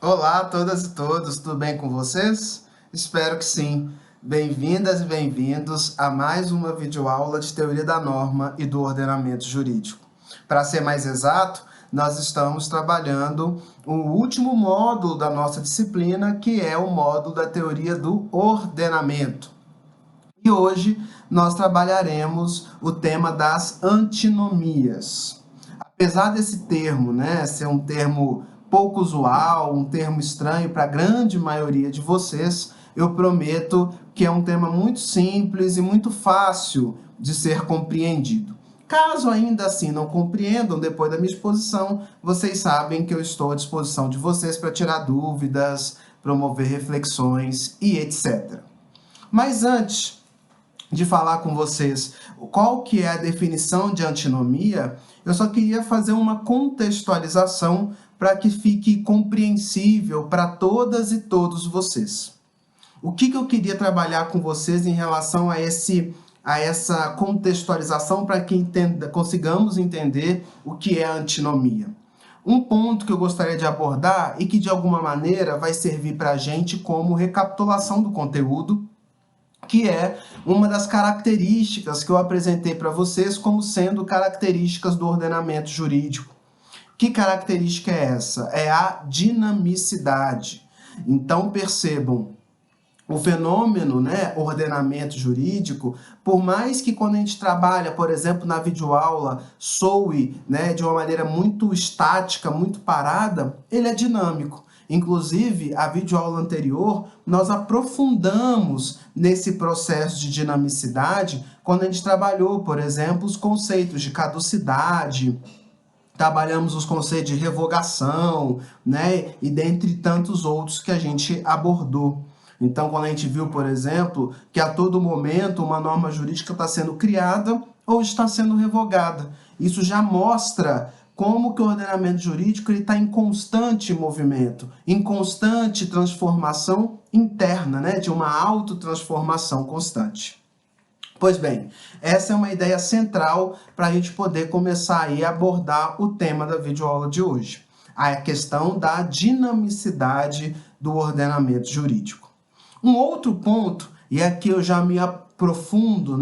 Olá a todas e todos, tudo bem com vocês? Espero que sim. Bem-vindas e bem-vindos a mais uma videoaula de Teoria da Norma e do Ordenamento Jurídico. Para ser mais exato, nós estamos trabalhando o último módulo da nossa disciplina, que é o módulo da Teoria do Ordenamento. E hoje nós trabalharemos o tema das antinomias. Apesar desse termo, ser um termo pouco usual, um termo estranho para a grande maioria de vocês, eu prometo que é um tema muito simples e muito fácil de ser compreendido. Caso ainda assim não compreendam depois da minha exposição, vocês sabem que eu estou à disposição de vocês para tirar dúvidas, promover reflexões e etc. Mas antes de falar com vocês qual que é a definição de antinomia, eu só queria fazer uma contextualização para que fique compreensível para todas e todos vocês. O que eu queria trabalhar com vocês em relação a essa contextualização para que consigamos entender o que é antinomia? Um ponto que eu gostaria de abordar e que de alguma maneira vai servir para a gente como recapitulação do conteúdo, que é uma das características que eu apresentei para vocês como sendo características do ordenamento jurídico. Que característica é essa? É a dinamicidade. Então, percebam, o fenômeno, ordenamento jurídico, por mais que quando a gente trabalha, por exemplo, na videoaula, soe, de uma maneira muito estática, muito parada, ele é dinâmico. Inclusive, a videoaula anterior, nós aprofundamos nesse processo de dinamicidade quando a gente trabalhou, por exemplo, os conceitos de caducidade, trabalhamos os conceitos de revogação, e dentre tantos outros que a gente abordou. Então, quando a gente viu, por exemplo, que a todo momento uma norma jurídica está sendo criada ou está sendo revogada. Isso já mostra como que o ordenamento jurídico está em constante movimento, em constante transformação interna, de uma autotransformação constante. Pois bem, essa é uma ideia central para a gente poder começar aí a abordar o tema da videoaula de hoje, a questão da dinamicidade do ordenamento jurídico. Um outro ponto, e aqui eu já me aprofundo,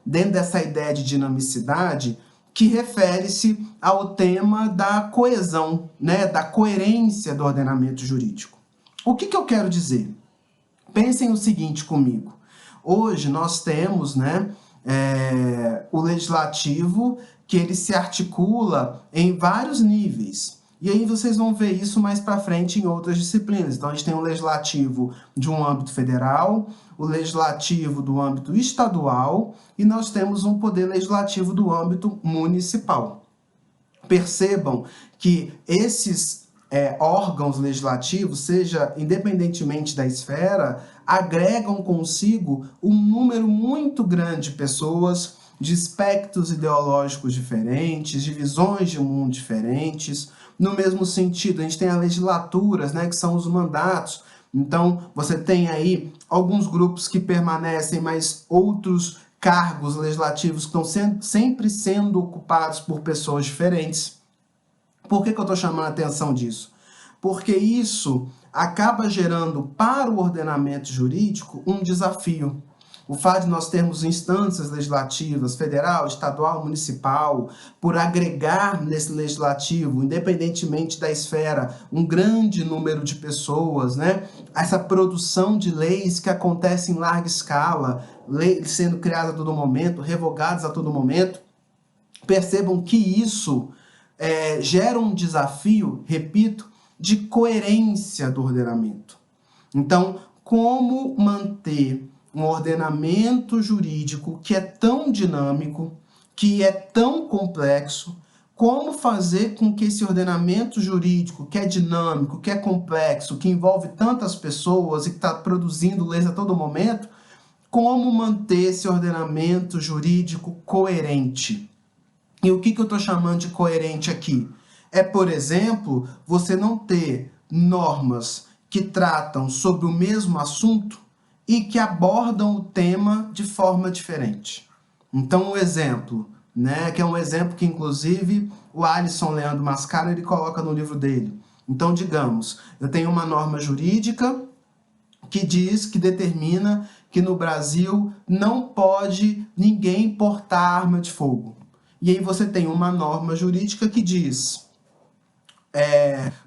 dentro dessa ideia de dinamicidade, que refere-se ao tema da coesão, da coerência do ordenamento jurídico. O que eu quero dizer? Pensem o seguinte comigo. Hoje nós temos o legislativo que ele se articula em vários níveis. E aí vocês vão ver isso mais para frente em outras disciplinas. Então a gente tem o legislativo de um âmbito federal, o legislativo do âmbito estadual e nós temos um poder legislativo do âmbito municipal. Percebam que esses órgãos legislativos, seja independentemente da esfera, agregam consigo um número muito grande de pessoas, de espectros ideológicos diferentes, de visões de mundo diferentes. No mesmo sentido, a gente tem as legislaturas, que são os mandatos. Então, você tem aí alguns grupos que permanecem, mas outros cargos legislativos que estão sempre sendo ocupados por pessoas diferentes. Por que eu estou chamando a atenção disso? Porque isso acaba gerando para o ordenamento jurídico um desafio. O fato de nós termos instâncias legislativas, federal, estadual, municipal, por agregar nesse legislativo, independentemente da esfera, um grande número de pessoas, essa produção de leis que acontece em larga escala, leis sendo criadas a todo momento, revogadas a todo momento, percebam que isso gera um desafio, repito, de coerência do ordenamento. Então, como manter um ordenamento jurídico que é tão dinâmico, que é tão complexo, como fazer com que esse ordenamento jurídico, que é dinâmico, que é complexo, que envolve tantas pessoas e que está produzindo leis a todo momento, como manter esse ordenamento jurídico coerente? E o que eu estou chamando de coerente aqui? É, por exemplo, você não ter normas que tratam sobre o mesmo assunto e que abordam o tema de forma diferente. Então, um exemplo, que é um exemplo que, inclusive, o Alisson Leandro Mascaro ele coloca no livro dele. Então, digamos, eu tenho uma norma jurídica que diz, que determina que no Brasil não pode ninguém portar arma de fogo. E aí você tem uma norma jurídica que diz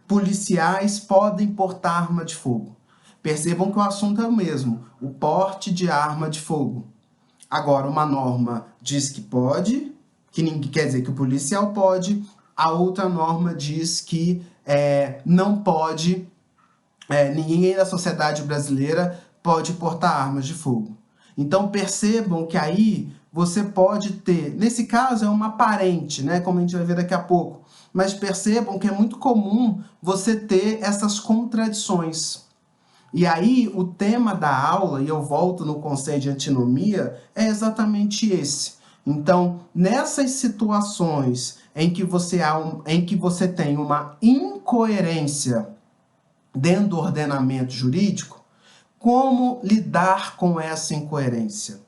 policiais podem portar arma de fogo. Percebam que o assunto é o mesmo, o porte de arma de fogo. Agora, uma norma diz que pode, que ninguém, quer dizer que o policial pode, a outra norma diz que não pode, ninguém da sociedade brasileira pode portar armas de fogo. Então, percebam que aí você pode ter, nesse caso é uma aparente, né, como a gente vai ver daqui a pouco, mas percebam que é muito comum você ter essas contradições. E aí, o tema da aula, e eu volto no conceito de antinomia, é exatamente esse. Então, nessas situações em que você tem uma incoerência dentro do ordenamento jurídico, como lidar com essa incoerência?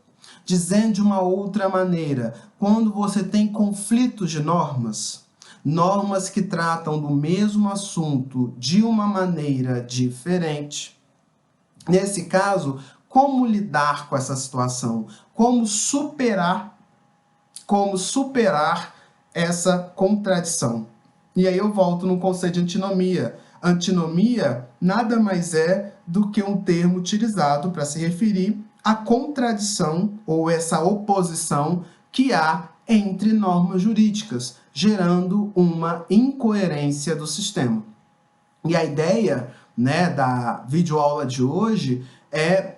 Dizendo de uma outra maneira, quando você tem conflitos de normas, normas que tratam do mesmo assunto de uma maneira diferente, nesse caso, como lidar com essa situação? Como superar essa contradição? E aí eu volto no conceito de antinomia. Antinomia nada mais é do que um termo utilizado para se referir à contradição ou essa oposição que há entre normas jurídicas, gerando uma incoerência do sistema. E a ideia, né, da videoaula de hoje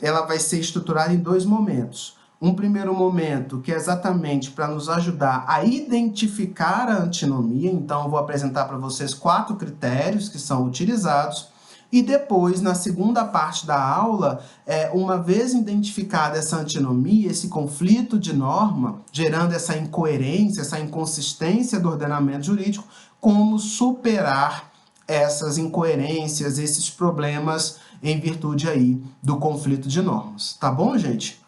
ela vai ser estruturada em dois momentos. Um primeiro momento que é exatamente para nos ajudar a identificar a antinomia, então eu vou apresentar para vocês 4 critérios que são utilizados, e depois, na segunda parte da aula, uma vez identificada essa antinomia, esse conflito de norma, gerando essa incoerência, essa inconsistência do ordenamento jurídico, como superar essas incoerências, esses problemas em virtude aí do conflito de normas. Tá bom, gente?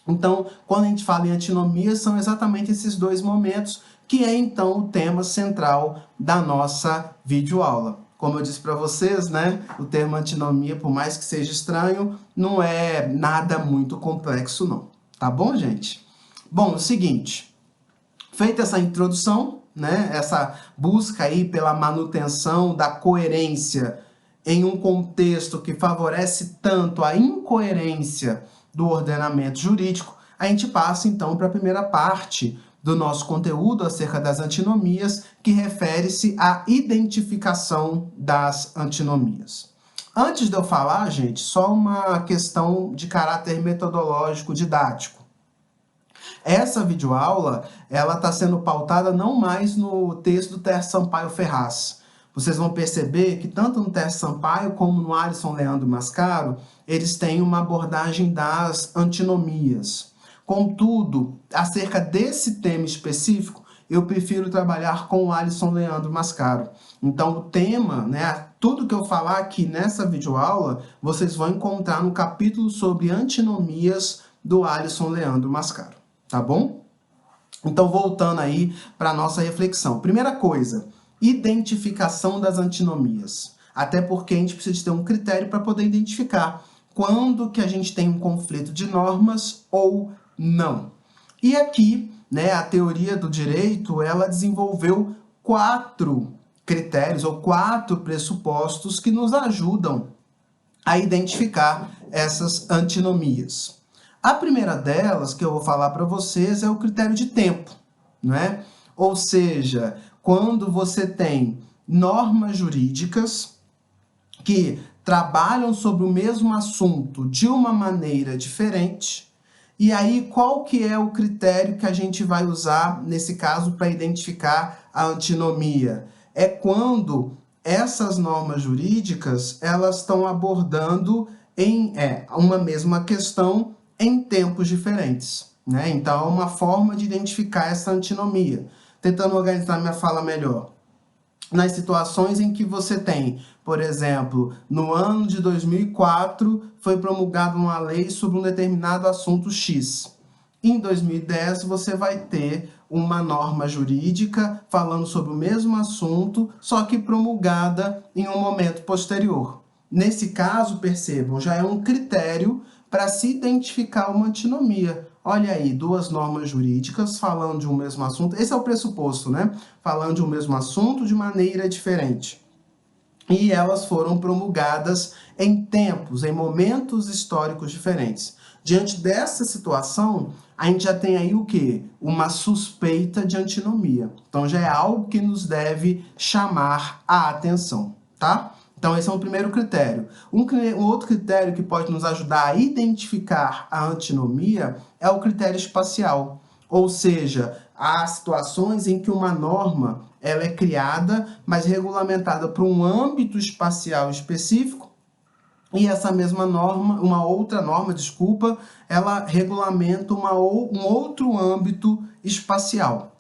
Então, quando a gente fala em antinomia, são exatamente esses dois momentos que é, então, o tema central da nossa videoaula. Como eu disse para vocês, né, o termo antinomia, por mais que seja estranho, não é nada muito complexo, não. Tá bom, gente? Bom, é o seguinte, feita essa introdução, né, essa busca aí pela manutenção da coerência em um contexto que favorece tanto a incoerência do ordenamento jurídico, a gente passa então para a primeira parte do nosso conteúdo acerca das antinomias, que refere-se à identificação das antinomias. Antes de eu falar, gente, só uma questão de caráter metodológico didático. Essa videoaula, ela está sendo pautada não mais no texto do Tércio Sampaio Ferraz. Vocês vão perceber que tanto no Tércio Sampaio como no Alisson Leandro Mascaro, eles têm uma abordagem das antinomias. Contudo, acerca desse tema específico, eu prefiro trabalhar com o Alisson Leandro Mascaro. Então, o tema, né, tudo que eu falar aqui nessa videoaula, vocês vão encontrar no capítulo sobre antinomias do Alisson Leandro Mascaro. Tá bom? Então, voltando aí para a nossa reflexão. Primeira coisa, identificação das antinomias. Até porque a gente precisa ter um critério para poder identificar quando que a gente tem um conflito de normas ou não. E aqui, né, a teoria do direito, ela desenvolveu 4 critérios ou 4 pressupostos que nos ajudam a identificar essas antinomias. A primeira delas, que eu vou falar para vocês, é o critério de tempo, né? Ou seja, quando você tem normas jurídicas que trabalham sobre o mesmo assunto de uma maneira diferente, e aí qual que é o critério que a gente vai usar, nesse caso, para identificar a antinomia? É quando essas normas jurídicas, elas estão abordando uma mesma questão em tempos diferentes, né? Então, é uma forma de identificar essa antinomia. Tentando organizar minha fala melhor. Nas situações em que você tem, por exemplo, no ano de 2004, foi promulgada uma lei sobre um determinado assunto X. Em 2010, você vai ter uma norma jurídica falando sobre o mesmo assunto, só que promulgada em um momento posterior. Nesse caso, percebam, já é um critério para se identificar uma antinomia. Olha aí, duas normas jurídicas falando de um mesmo assunto. Esse é o pressuposto, né? Falando de um mesmo assunto de maneira diferente. E elas foram promulgadas em tempos, em momentos históricos diferentes. Diante dessa situação, a gente já tem aí o quê? Uma suspeita de antinomia. Então já é algo que nos deve chamar a atenção, tá? Então esse é o primeiro critério. Um outro critério que pode nos ajudar a identificar a antinomia é o critério espacial. Ou seja, há situações em que uma norma ela é criada, mas regulamentada por um âmbito espacial específico, e essa mesma norma, uma outra norma, desculpa, ela regulamenta um outro âmbito espacial.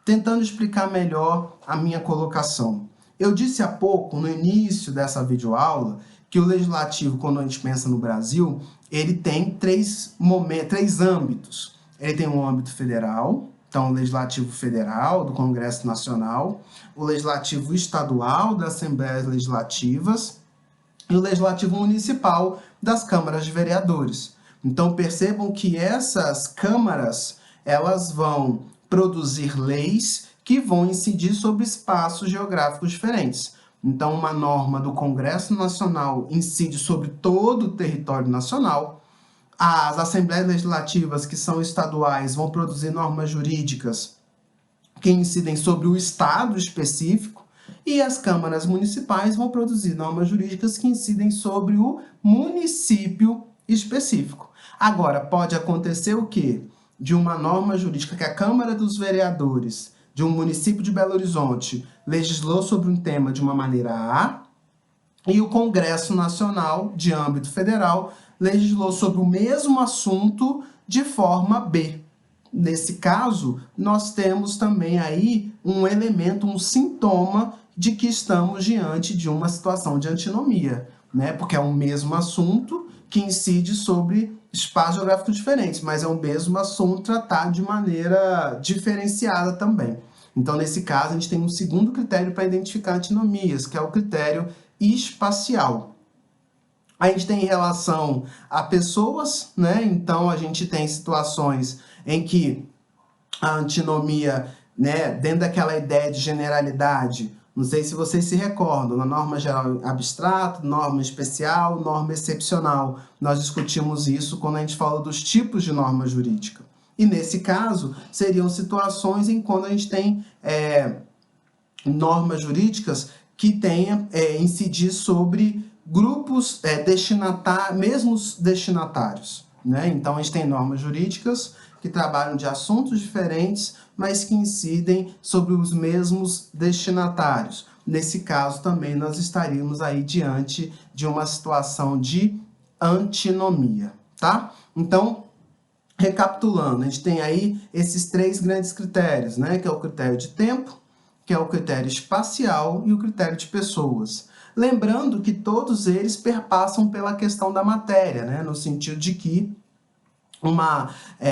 Tentando explicar melhor a minha colocação. Eu disse há pouco, no início dessa videoaula, que o legislativo, quando a gente pensa no Brasil, ele tem três âmbitos. Ele tem um âmbito federal, então o legislativo federal, do Congresso Nacional, o legislativo estadual, das Assembleias Legislativas, e o legislativo municipal, das câmaras de vereadores. Então percebam que essas câmaras, elas vão produzir leis que vão incidir sobre espaços geográficos diferentes. Então, uma norma do Congresso Nacional incide sobre todo o território nacional. As assembleias legislativas, que são estaduais, vão produzir normas jurídicas que incidem sobre o estado específico. E as câmaras municipais vão produzir normas jurídicas que incidem sobre o município específico. Agora, pode acontecer o quê? De uma norma jurídica que a Câmara dos Vereadores de um município de Belo Horizonte legislou sobre um tema de uma maneira A, e o Congresso Nacional, de âmbito federal, legislou sobre o mesmo assunto de forma B. Nesse caso, nós temos também aí um elemento, um sintoma de que estamos diante de uma situação de antinomia, né? Porque é o mesmo assunto que incide sobre espaços geográficos diferentes, mas é o mesmo assunto tratado de maneira diferenciada também. Então, nesse caso, a gente tem um segundo critério para identificar antinomias, que é o critério espacial. A gente tem em relação a pessoas, né? Então, a gente tem situações em que a antinomia, né, dentro daquela ideia de generalidade, não sei se vocês se recordam, na norma geral abstrata, norma especial, norma excepcional. Nós discutimos isso quando a gente fala dos tipos de norma jurídica. E nesse caso, seriam situações em quando a gente tem normas jurídicas que tenham incidir sobre grupos mesmos destinatários, né? Então, a gente tem normas jurídicas que trabalham de assuntos diferentes, mas que incidem sobre os mesmos destinatários. Nesse caso, também, nós estaríamos aí diante de uma situação de antinomia, tá? Então, recapitulando, a gente tem aí esses três grandes critérios, né? Que é o critério de tempo, que é o critério espacial e o critério de pessoas. Lembrando que todos eles perpassam pela questão da matéria, né? No sentido de que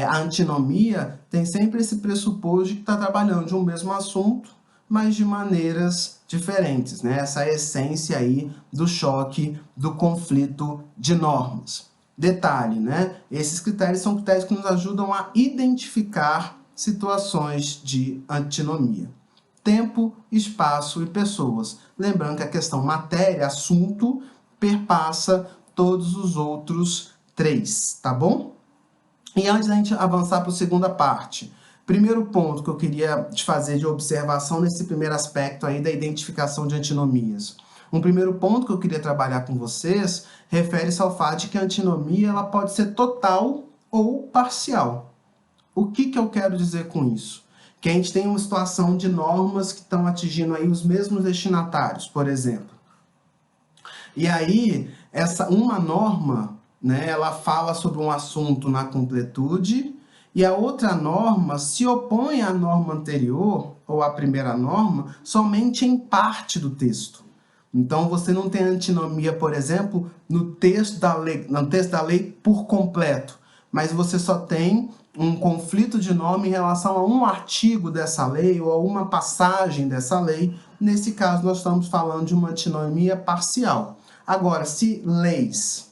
a antinomia tem sempre esse pressuposto de que está trabalhando de um mesmo assunto, mas de maneiras diferentes, né? Essa é a essência aí do choque, do conflito de normas. Detalhe, né? Esses critérios são critérios que nos ajudam a identificar situações de antinomia. Tempo, espaço e pessoas. Lembrando que a questão matéria, assunto, perpassa todos os outros três, tá bom? E antes da gente avançar para a segunda parte, primeiro ponto que eu queria te fazer de observação nesse primeiro aspecto aí da identificação de antinomias. Um primeiro ponto que eu queria trabalhar com vocês refere-se ao fato de que a antinomia ela pode ser total ou parcial. O que eu quero dizer com isso? Que a gente tem uma situação de normas que estão atingindo aí os mesmos destinatários, por exemplo. E aí, uma norma, né, ela fala sobre um assunto na completude, e a outra norma se opõe à norma anterior, ou à primeira norma, somente em parte do texto. Então, você não tem antinomia, por exemplo, no texto da lei por completo, mas você só tem um conflito de norma em relação a um artigo dessa lei ou a uma passagem dessa lei. Nesse caso, nós estamos falando de uma antinomia parcial. Agora, se leis,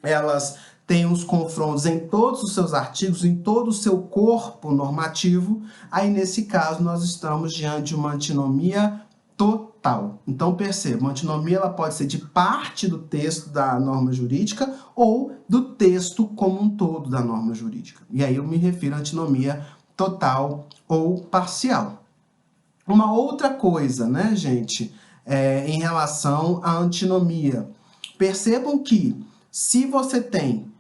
elas têm os confrontos em todos os seus artigos, em todo o seu corpo normativo, aí nesse caso nós estamos diante de uma antinomia total. Então perceba, uma antinomia ela pode ser de parte do texto da norma jurídica ou do texto como um todo da norma jurídica. E aí eu me refiro à antinomia total ou parcial. Uma outra coisa, né, gente, em relação à antinomia. Percebam que se você tem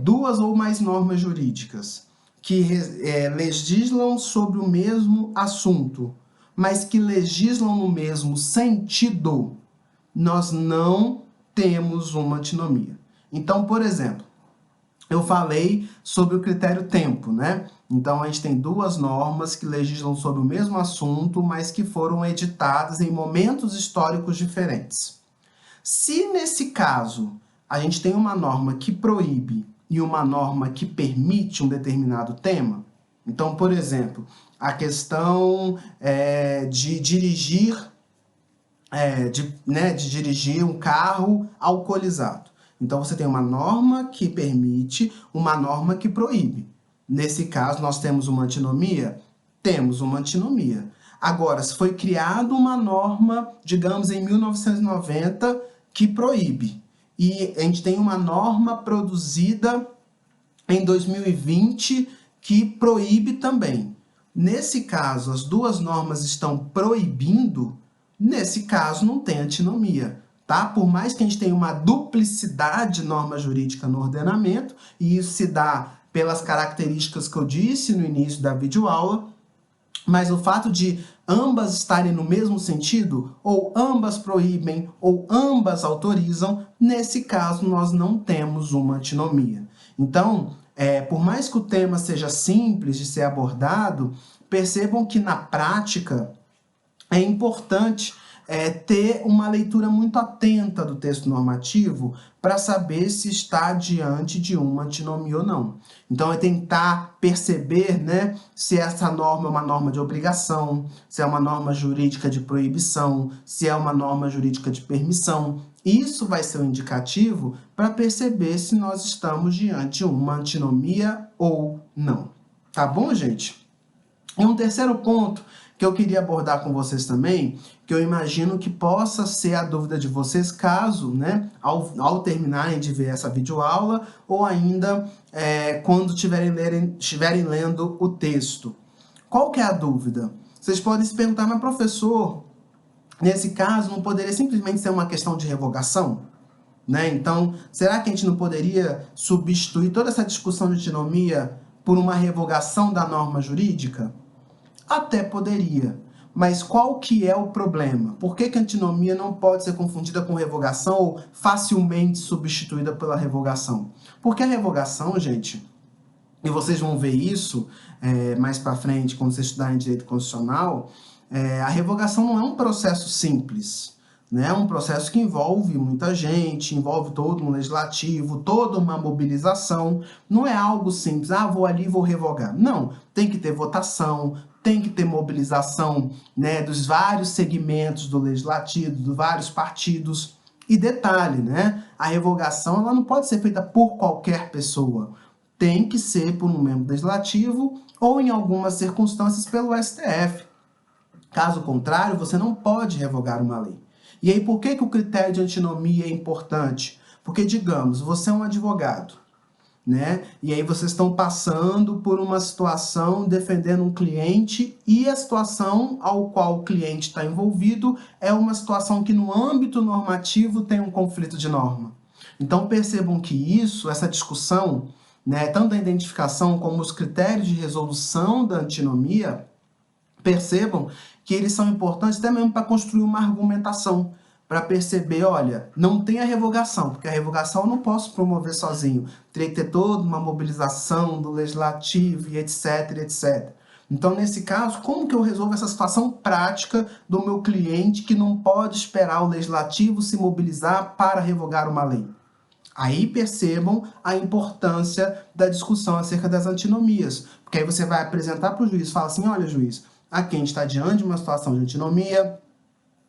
duas ou mais normas jurídicas que legislam sobre o mesmo assunto, mas que legislam no mesmo sentido, nós não temos uma antinomia. Então, por exemplo, eu falei sobre o critério tempo, né? Então, a gente tem duas normas que legislam sobre o mesmo assunto, mas que foram editadas em momentos históricos diferentes. Se, nesse caso, a gente tem uma norma que proíbe e uma norma que permite um determinado tema, então, por exemplo, a questão de dirigir um carro alcoolizado. Então, você tem uma norma que permite, uma norma que proíbe. Nesse caso, nós temos uma antinomia? Temos uma antinomia. Agora, se foi criada uma norma, digamos, em 1990, que proíbe, e a gente tem uma norma produzida em 2020 que proíbe também. Nesse caso, as duas normas estão proibindo, nesse caso não tem antinomia, tá? Por mais que a gente tenha uma duplicidade de norma jurídica no ordenamento, e isso se dá pelas características que eu disse no início da videoaula, mas o fato de ambas estarem no mesmo sentido, ou ambas proíbem, ou ambas autorizam, nesse caso nós não temos uma antinomia. Então, por mais que o tema seja simples de ser abordado, percebam que na prática é importante ter uma leitura muito atenta do texto normativo para saber se está diante de uma antinomia ou não. Então, é tentar perceber, né, se essa norma é uma norma de obrigação, se é uma norma jurídica de proibição, se é uma norma jurídica de permissão. Isso vai ser um indicativo para perceber se nós estamos diante de uma antinomia ou não. Tá bom, gente? E um terceiro ponto que eu queria abordar com vocês também, que eu imagino que possa ser a dúvida de vocês caso, né, ao terminarem de ver essa videoaula, ou ainda quando estiverem lendo o texto. Qual que é a dúvida? Vocês podem se perguntar, mas professor, nesse caso não poderia simplesmente ser uma questão de revogação? Né? Então, será que a gente não poderia substituir toda essa discussão de antinomia por uma revogação da norma jurídica? Até poderia, mas qual que é o problema? Por que a antinomia não pode ser confundida com revogação ou facilmente substituída pela revogação? Porque a revogação, gente, e vocês vão ver isso mais para frente quando vocês estudarem direito constitucional, a revogação não é um processo simples, né? É um processo que envolve muita gente, envolve todo um legislativo, toda uma mobilização, não é algo simples, vou ali e vou revogar. Não, tem que ter votação, tem que ter mobilização, né, dos vários segmentos do legislativo, dos vários partidos. E detalhe, né, a revogação ela não pode ser feita por qualquer pessoa. Tem que ser por um membro legislativo ou, em algumas circunstâncias, pelo STF. Caso contrário, você não pode revogar uma lei. E aí, por que o critério de antinomia é importante? Porque, digamos, você é um advogado, né? E aí vocês estão passando por uma situação defendendo um cliente e a situação ao qual o cliente está envolvido é uma situação que no âmbito normativo tem um conflito de norma. Então percebam que isso, essa discussão, né, tanto a identificação como os critérios de resolução da antinomia, percebam que eles são importantes até mesmo para construir uma argumentação, para perceber, olha, não tem a revogação, porque a revogação eu não posso promover sozinho, teria que ter toda uma mobilização do legislativo e etc, etc. Então, nesse caso, como que eu resolvo essa situação prática do meu cliente que não pode esperar o legislativo se mobilizar para revogar uma lei? Aí percebam a importância da discussão acerca das antinomias, porque aí você vai apresentar para o juiz e falar assim, olha, juiz, aqui a gente está diante de uma situação de antinomia,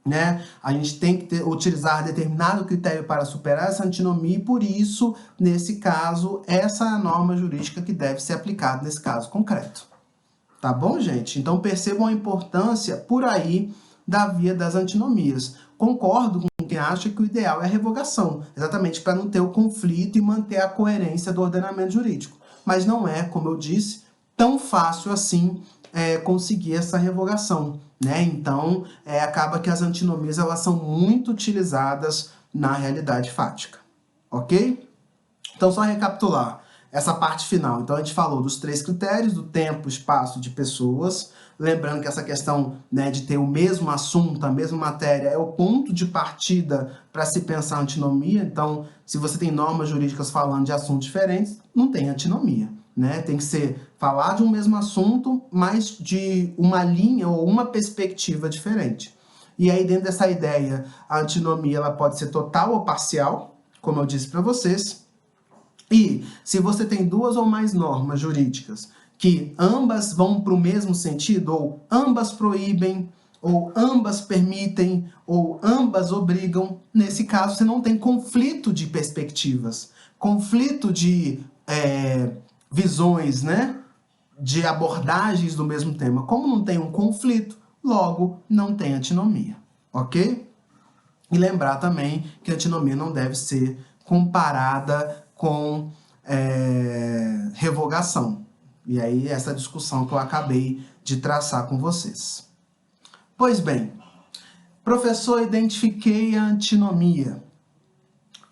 né? A gente tem que utilizar determinado critério para superar essa antinomia e, por isso, nesse caso, essa é a norma jurídica que deve ser aplicada nesse caso concreto. Tá bom, gente? Então, percebam a importância, por aí, da via das antinomias. Concordo com quem acha que o ideal é a revogação, exatamente para não ter o conflito e manter a coerência do ordenamento jurídico. Mas não é, como eu disse, tão fácil assim conseguir essa revogação, né? Então, acaba que as antinomias elas são muito utilizadas na realidade fática, ok? Então, só recapitular essa parte final. Então, a gente falou dos 3 critérios, do tempo, espaço, de pessoas. Lembrando que essa questão, né, de ter o mesmo assunto, a mesma matéria, é o ponto de partida para se pensar a antinomia. Então, se você tem normas jurídicas falando de assuntos diferentes, não tem antinomia, né? Tem que ser falar de um mesmo assunto, mas de uma linha ou uma perspectiva diferente. E aí, dentro dessa ideia, a antinomia ela pode ser total ou parcial, como eu disse para vocês. E se você tem 2 ou mais normas jurídicas que ambas vão para o mesmo sentido, ou ambas proíbem, ou ambas permitem, ou ambas obrigam, nesse caso você não tem conflito de perspectivas, conflito de visões, né? De abordagens do mesmo tema. Como não tem um conflito, logo não tem antinomia, ok? E lembrar também que a antinomia não deve ser comparada com revogação. E aí essa discussão que eu acabei de traçar com vocês. Pois bem, professor, identifiquei a antinomia.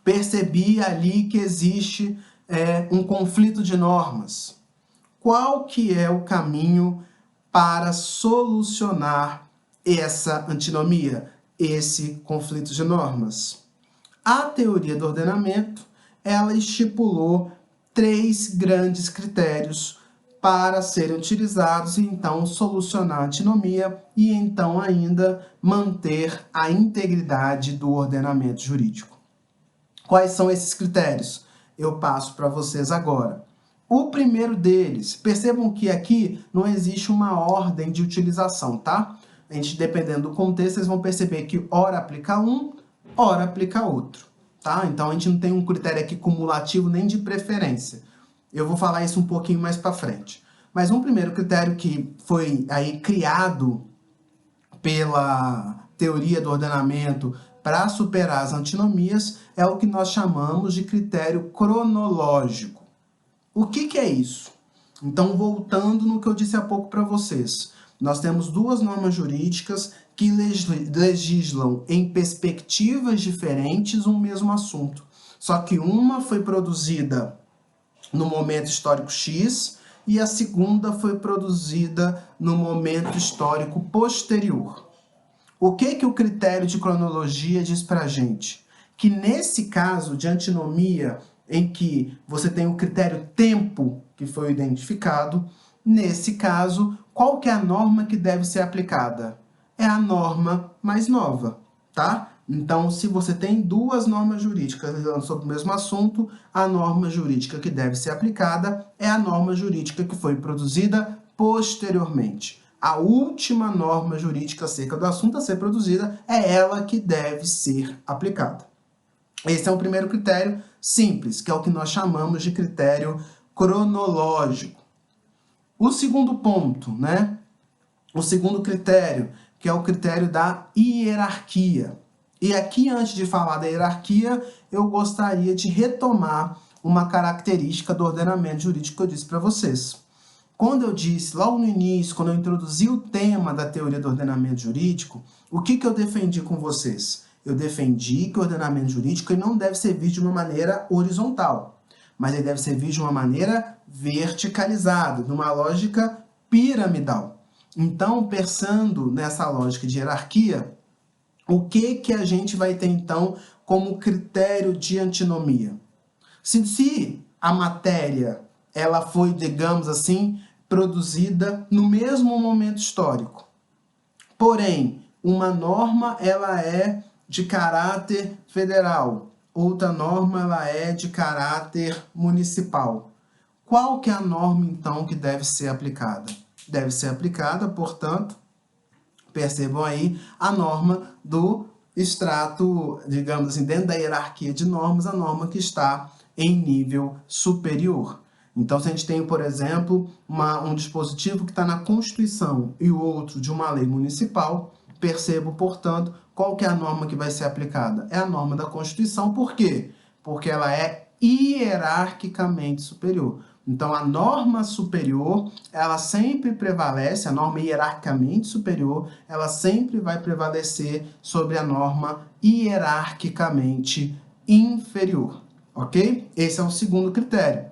Percebi ali que existe um conflito de normas. Qual que é o caminho para solucionar essa antinomia, esse conflito de normas? A teoria do ordenamento, ela estipulou 3 grandes critérios para serem utilizados e então solucionar a antinomia e então ainda manter a integridade do ordenamento jurídico. Quais são esses critérios? Eu passo para vocês agora. O primeiro deles, percebam que aqui não existe uma ordem de utilização, tá? A gente, dependendo do contexto, vocês vão perceber que ora aplica um, ora aplica outro, tá? Então a gente não tem um critério aqui cumulativo nem de preferência. Eu vou falar isso um pouquinho mais para frente. Mas um primeiro critério que foi aí criado pela teoria do ordenamento para superar as antinomias é o que nós chamamos de critério cronológico. O que é isso? Então, voltando no que eu disse há pouco para vocês, nós temos 2 normas jurídicas que legislam em perspectivas diferentes um mesmo assunto. Só que uma foi produzida no momento histórico X e a segunda foi produzida no momento histórico posterior. O que o critério de cronologia diz para a gente? Que nesse caso de antinomia, em que você tem o critério tempo que foi identificado, nesse caso, qual que é a norma que deve ser aplicada? É a norma mais nova, tá? Então, se você tem 2 normas jurídicas sobre o mesmo assunto, a norma jurídica que deve ser aplicada é a norma jurídica que foi produzida posteriormente. A última norma jurídica acerca do assunto a ser produzida é ela que deve ser aplicada. Esse é o primeiro critério simples, que é o que nós chamamos de critério cronológico. O segundo ponto, né? O segundo critério, que é o critério da hierarquia. E aqui, antes de falar da hierarquia, eu gostaria de retomar uma característica do ordenamento jurídico que eu disse para vocês. Quando eu disse, logo no início, quando eu introduzi o tema da teoria do ordenamento jurídico, o que eu defendi com vocês? Eu defendi que o ordenamento jurídico ele não deve ser visto de uma maneira horizontal, mas ele deve ser visto de uma maneira verticalizada, numa lógica piramidal. Então, pensando nessa lógica de hierarquia, o que a gente vai ter, então, como critério de antinomia? Se a matéria ela foi, digamos assim, produzida no mesmo momento histórico, porém, uma norma ela é de caráter federal, outra norma ela é de caráter municipal. Qual que é a norma, então, que deve ser aplicada? Deve ser aplicada, portanto, percebam aí, a norma do extrato, digamos assim, dentro da hierarquia de normas, a norma que está em nível superior. Então, se a gente tem, por exemplo, um dispositivo que está na Constituição e o outro de uma lei municipal, percebo, portanto, qual que é a norma que vai ser aplicada? É a norma da Constituição, por quê? Porque ela é hierarquicamente superior. Então, a norma superior, ela sempre prevalece, a norma hierarquicamente superior, ela sempre vai prevalecer sobre a norma hierarquicamente inferior, ok? Esse é o segundo critério.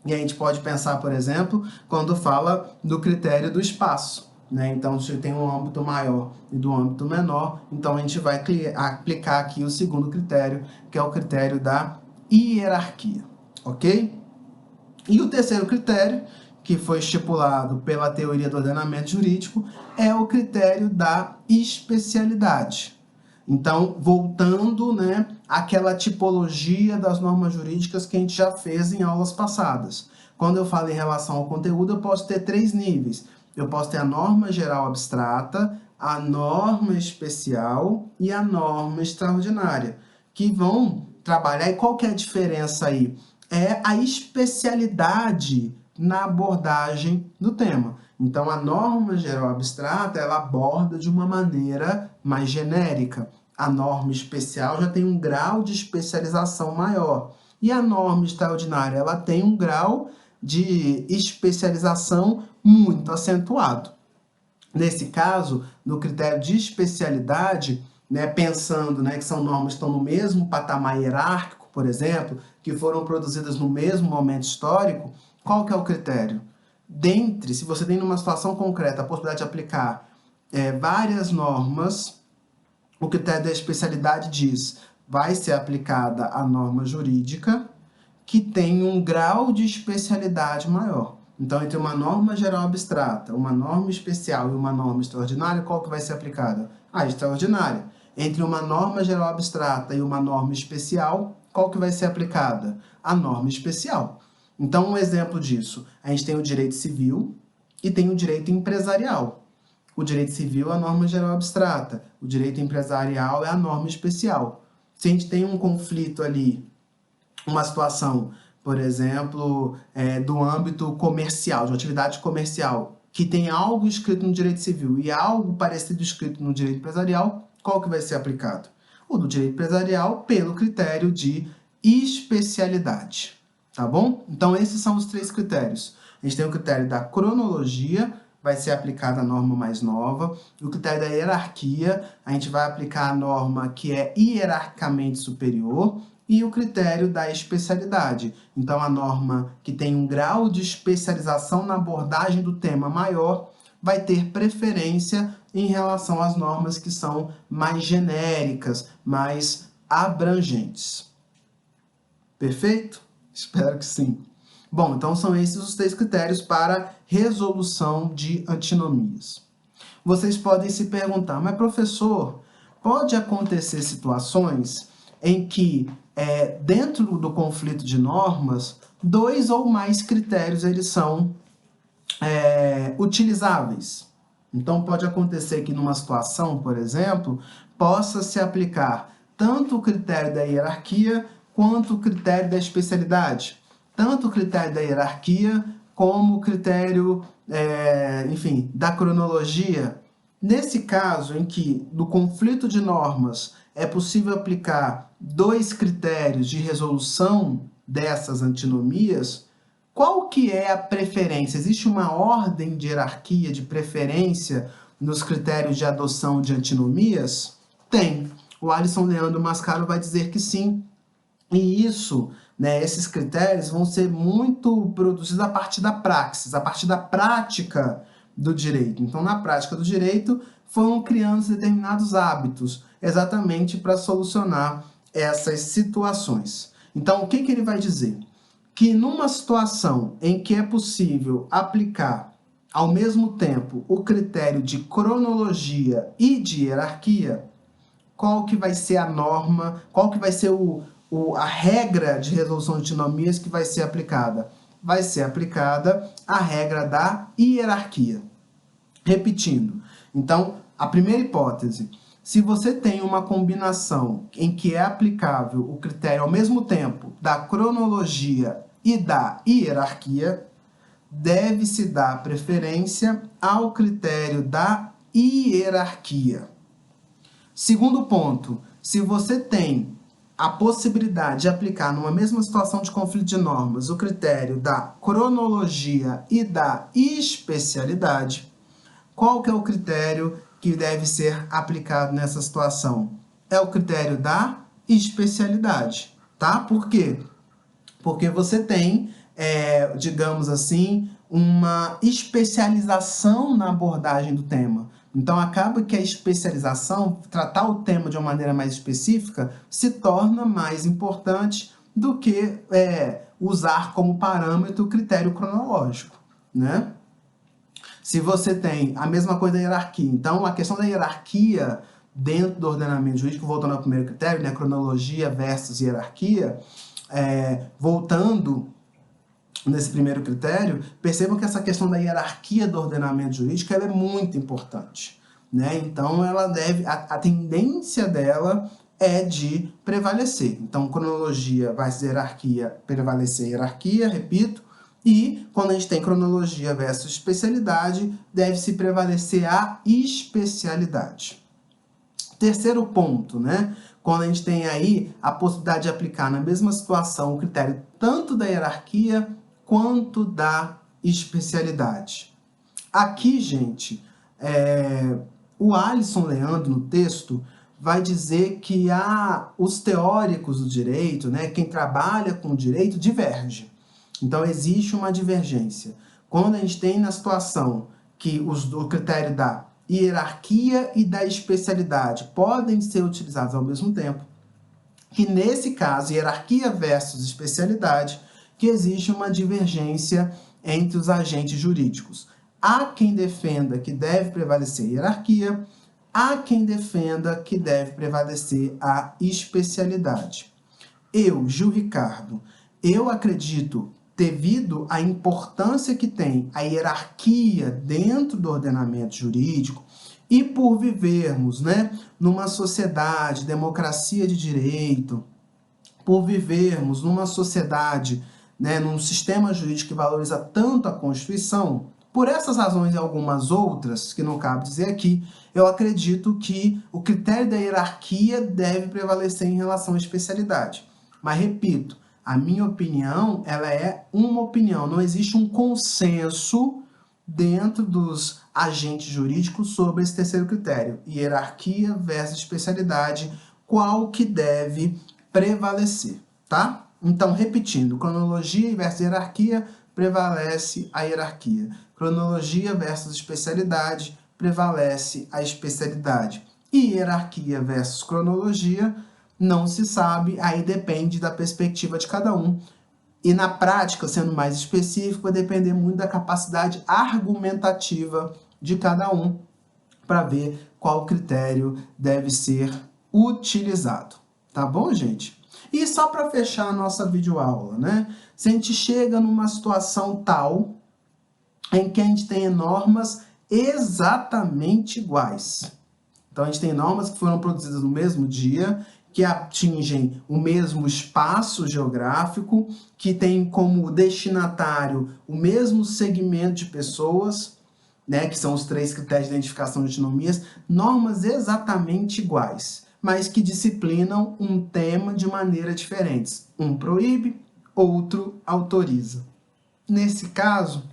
E a gente pode pensar, por exemplo, quando fala do critério do espaço, né? Então, se tem um âmbito maior e do âmbito menor, então a gente vai aplicar aqui o segundo critério, que é o critério da hierarquia, ok? E o terceiro critério, que foi estipulado pela teoria do ordenamento jurídico, é o critério da especialidade. Então, voltando, né, àquela tipologia das normas jurídicas que a gente já fez em aulas passadas. Quando eu falo em relação ao conteúdo, eu posso ter 3 níveis. Eu posso ter a norma geral abstrata, a norma especial e a norma extraordinária, que vão trabalhar. E qual que é a diferença aí? É a especialidade na abordagem do tema. Então, a norma geral abstrata, ela aborda de uma maneira mais genérica. A norma especial já tem um grau de especialização maior. E a norma extraordinária, ela tem um grau de especialização muito acentuado. Nesse caso, no critério de especialidade, né, pensando, né, que são normas que estão no mesmo patamar hierárquico, por exemplo, que foram produzidas no mesmo momento histórico, qual que é o critério? Dentre, se você tem numa situação concreta a possibilidade de aplicar várias normas, o critério da especialidade diz, vai ser aplicada a norma jurídica que tem um grau de especialidade maior. Então, entre uma norma geral abstrata, uma norma especial e uma norma extraordinária, qual que vai ser aplicada? A extraordinária. Entre uma norma geral abstrata e uma norma especial, qual que vai ser aplicada? A norma especial. Então, um exemplo disso, a gente tem o direito civil e tem o direito empresarial. O direito civil é a norma geral abstrata, o direito empresarial é a norma especial. Se a gente tem um conflito ali, uma situação, por exemplo, do âmbito comercial, de uma atividade comercial, que tem algo escrito no direito civil e algo parecido escrito no direito empresarial, qual que vai ser aplicado? O do direito empresarial pelo critério de especialidade, tá bom? Então, esses são os 3 critérios. A gente tem o critério da cronologia, vai ser aplicada a norma mais nova. O critério da hierarquia, a gente vai aplicar a norma que é hierarquicamente superior. E o critério da especialidade. Então, a norma que tem um grau de especialização na abordagem do tema maior vai ter preferência em relação às normas que são mais genéricas, mais abrangentes. Perfeito? Espero que sim. Bom, então são esses os 3 critérios para resolução de antinomias. Vocês podem se perguntar, mas professor, pode acontecer situações em que dentro do conflito de normas, 2 ou mais critérios eles são utilizáveis. Então, pode acontecer que numa situação, por exemplo, possa se aplicar tanto o critério da hierarquia quanto o critério da especialidade. Tanto o critério da hierarquia como o critério, enfim, da cronologia. Nesse caso em que, do conflito de normas, é possível aplicar 2 critérios de resolução dessas antinomias, qual que é a preferência? Existe uma ordem de hierarquia, de preferência nos critérios de adoção de antinomias? Tem. O Alisson Leandro Mascaro vai dizer que sim. E isso, né, esses critérios vão ser muito produzidos a partir da praxis, a partir da prática do direito. Então, na prática do direito, foram criando determinados hábitos, exatamente para solucionar essas situações. Então, o que ele vai dizer? Que numa situação em que é possível aplicar, ao mesmo tempo, o critério de cronologia e de hierarquia, qual que vai ser a norma, qual que vai ser a regra de resolução de antinomias que vai ser aplicada? Vai ser aplicada a regra da hierarquia. Repetindo, então, a primeira hipótese, se você tem uma combinação em que é aplicável o critério ao mesmo tempo da cronologia e da hierarquia, deve-se dar preferência ao critério da hierarquia. Segundo ponto, se você tem a possibilidade de aplicar numa mesma situação de conflito de normas o critério da cronologia e da especialidade, qual que é o critério que deve ser aplicado nessa situação? É o critério da especialidade, tá? Por quê? Porque você tem, digamos assim, uma especialização na abordagem do tema. Então, acaba que a especialização, tratar o tema de uma maneira mais específica, se torna mais importante do que usar como parâmetro o critério cronológico, né? Se você tem a mesma coisa da hierarquia, então a questão da hierarquia dentro do ordenamento jurídico, voltando ao primeiro critério, né, cronologia versus hierarquia, voltando nesse primeiro critério, percebam que essa questão da hierarquia do ordenamento jurídico ela é muito importante, né? Então, ela deve, a tendência dela é de prevalecer. Então, cronologia versus hierarquia, prevalecer hierarquia, repito, e quando a gente tem cronologia versus especialidade, deve-se prevalecer a especialidade. Terceiro ponto, né? Quando a gente tem aí a possibilidade de aplicar na mesma situação o critério tanto da hierarquia quanto da especialidade. Aqui, gente, o Alisson Leandro, no texto, vai dizer que os teóricos do direito, né, quem trabalha com o direito, diverge. Então, existe uma divergência. Quando a gente tem na situação que o critério da hierarquia e da especialidade podem ser utilizados ao mesmo tempo, que nesse caso, hierarquia versus especialidade, que existe uma divergência entre os agentes jurídicos. Há quem defenda que deve prevalecer a hierarquia, há quem defenda que deve prevalecer a especialidade. Eu, Gil Ricardo, eu acredito, devido à importância que tem a hierarquia dentro do ordenamento jurídico e por vivermos, né, numa sociedade, democracia de direito, por vivermos numa sociedade, né, num sistema jurídico que valoriza tanto a Constituição, por essas razões e algumas outras, que não cabe dizer aqui, eu acredito que o critério da hierarquia deve prevalecer em relação à especialidade. Mas, repito, a minha opinião, ela é uma opinião, não existe um consenso dentro dos agentes jurídicos sobre esse terceiro critério, hierarquia versus especialidade, qual que deve prevalecer, tá? Então, repetindo, cronologia versus hierarquia, prevalece a hierarquia. Cronologia versus especialidade, prevalece a especialidade. E hierarquia versus cronologia, não se sabe, aí depende da perspectiva de cada um. E na prática, sendo mais específico, vai depender muito da capacidade argumentativa de cada um para ver qual critério deve ser utilizado. Tá bom, gente? E só para fechar a nossa videoaula, né? Se a gente chega numa situação tal em que a gente tem normas exatamente iguais. Então, a gente tem normas que foram produzidas no mesmo dia, que atingem o mesmo espaço geográfico, que tem como destinatário o mesmo segmento de pessoas, né, que são os 3 critérios de identificação de antinomias, normas exatamente iguais, mas que disciplinam um tema de maneira diferentes. Um proíbe, outro autoriza. Nesse caso,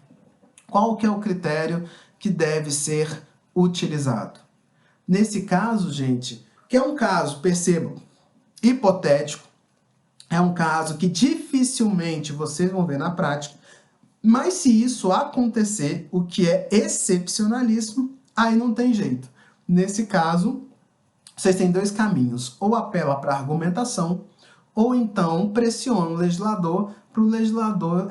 qual que é o critério que deve ser utilizado? Nesse caso, gente, que é um caso, percebam, hipotético, é um caso que dificilmente vocês vão ver na prática, mas se isso acontecer, o que é excepcionalíssimo, aí não tem jeito. Nesse caso, vocês têm 2 caminhos, ou apela para a argumentação, ou então pressiona o legislador para o legislador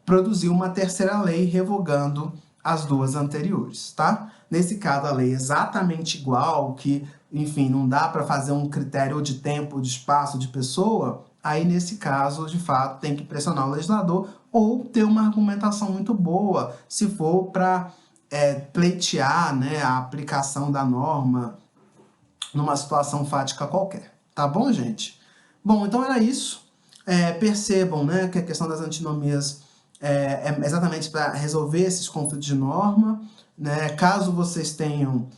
produzir uma terceira lei revogando as 2 anteriores, tá? Nesse caso, a lei é exatamente igual, que enfim, não dá para fazer um critério de tempo, de espaço, de pessoa, aí nesse caso, de fato, tem que pressionar o legislador ou ter uma argumentação muito boa, se for para pleitear, né, a aplicação da norma numa situação fática qualquer. Tá bom, gente? Bom, então era isso. Percebam, né, que a questão das antinomias é exatamente para resolver esses conflitos de norma, né? Caso vocês tenham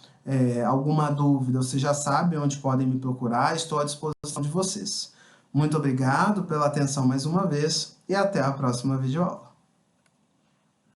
alguma dúvida, vocês já sabem onde podem me procurar, estou à disposição de vocês. Muito obrigado pela atenção mais uma vez e até a próxima videoaula.